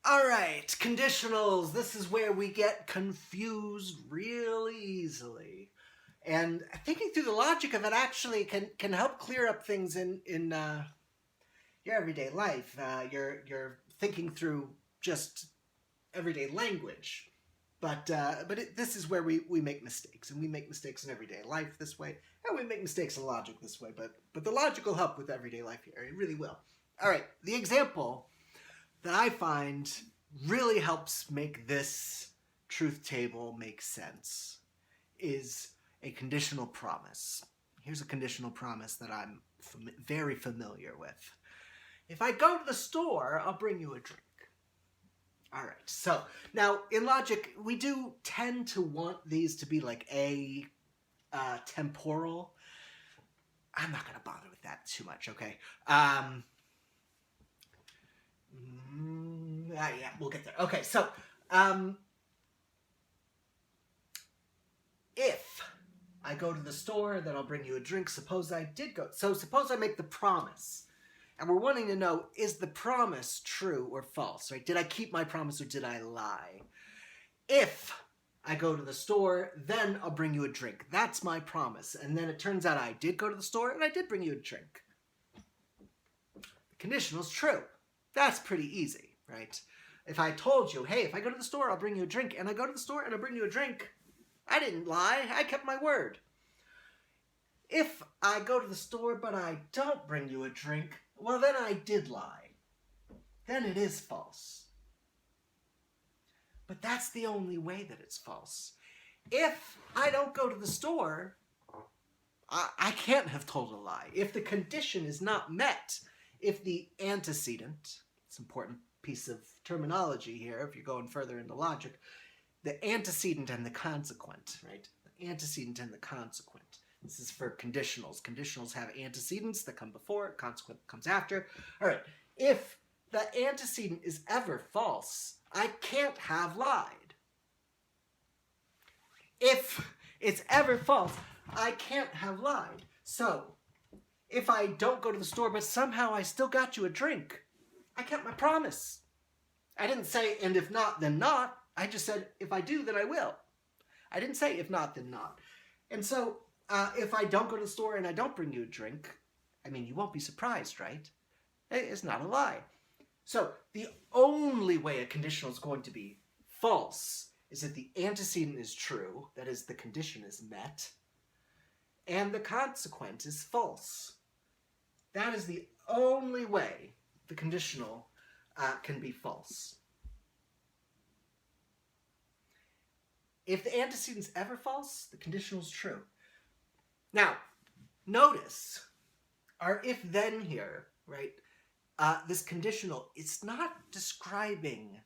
All right, conditionals. This is where we get confused really easily. And thinking through the logic of it actually can help clear up things in your everyday life. You're thinking through just everyday language. But this is where we make mistakes, and we make mistakes in everyday life this way, and we make mistakes in logic this way. But the logic will help with everyday life here. It really will. All right, the example that I find really helps make this truth table make sense is a conditional promise. Here's a conditional promise that I'm very familiar with. If I go to the store, I'll bring you a drink. All right, so now in logic, we do tend to want these to be like temporal. I'm not going to bother with that too much, okay? Yeah, we'll get there. Okay, so if I go to the store, then I'll bring you a drink. Suppose I did go. So suppose I make the promise. And we're wanting to know, is the promise true or false, right? Did I keep my promise or did I lie? If I go to the store, then I'll bring you a drink. That's my promise. And then it turns out I did go to the store and I did bring you a drink. The conditional's true. That's pretty easy, right? If I told you, hey, if I go to the store, I'll bring you a drink, and I go to the store and I bring you a drink, I didn't lie. I kept my word. If I go to the store but I don't bring you a drink, well, then I did lie. Then it is false. But that's the only way that it's false. If I don't go to the store, I can't have told a lie. If the condition is not met, if the antecedent, it's an important piece of terminology here if you're going further into logic, the antecedent and the consequent, right? The antecedent and the consequent. This is for conditionals. Conditionals have antecedents that come before, consequent comes after. All right, if the antecedent is ever false, I can't have lied. If it's ever false, I can't have lied. So, if I don't go to the store, but somehow I still got you a drink, I kept my promise. I didn't say, and if not, then not. I just said, if I do, then I will. I didn't say, if not, then not. And so, if I don't go to the store and I don't bring you a drink, I mean, you won't be surprised, right? It's not a lie. So, the only way a conditional is going to be false is if the antecedent is true, that is, the condition is met, and the consequent is false. That is the only way the conditional can be false. If the antecedent is ever false, the conditional is true. Now, notice our if-then here, right? This conditional, it's not describing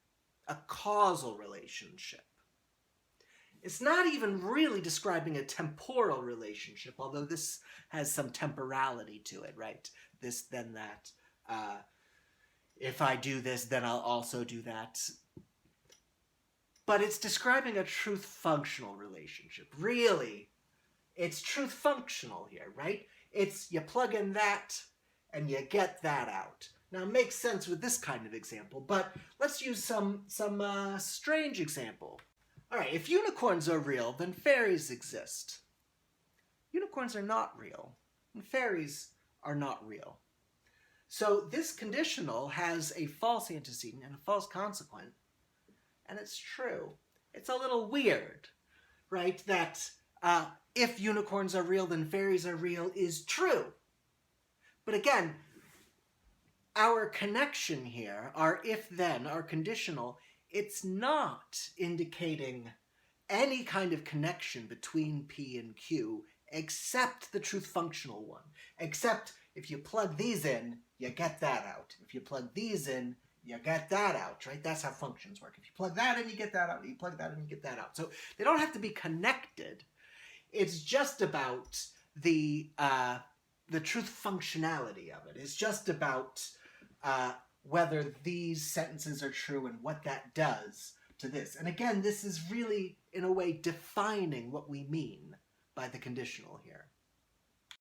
a causal relationship. It's not even really describing a temporal relationship, although this has some temporality to it, right? This, then that. If I do this, then I'll also do that. But it's describing a truth-functional relationship. Really, it's truth-functional here, right? It's you plug in that and you get that out. Now, it makes sense with this kind of example, but let's use some strange example. All right, if unicorns are real, then fairies exist. Unicorns are not real, and fairies are not real. So this conditional has a false antecedent and a false consequent, and it's true. It's a little weird, right, that if unicorns are real, then fairies are real is true. But again, our connection here, our if-then, our conditional, it's not indicating any kind of connection between P and Q except the truth-functional one. Except if you plug these in, you get that out. If you plug these in, you get that out, right? That's how functions work. If you plug that in, you get that out. You plug that in, you get that out. So they don't have to be connected. It's just about the truth functionality of it. It's just about whether these sentences are true and what that does to this. And again, this is really, in a way, defining what we mean by the conditional here.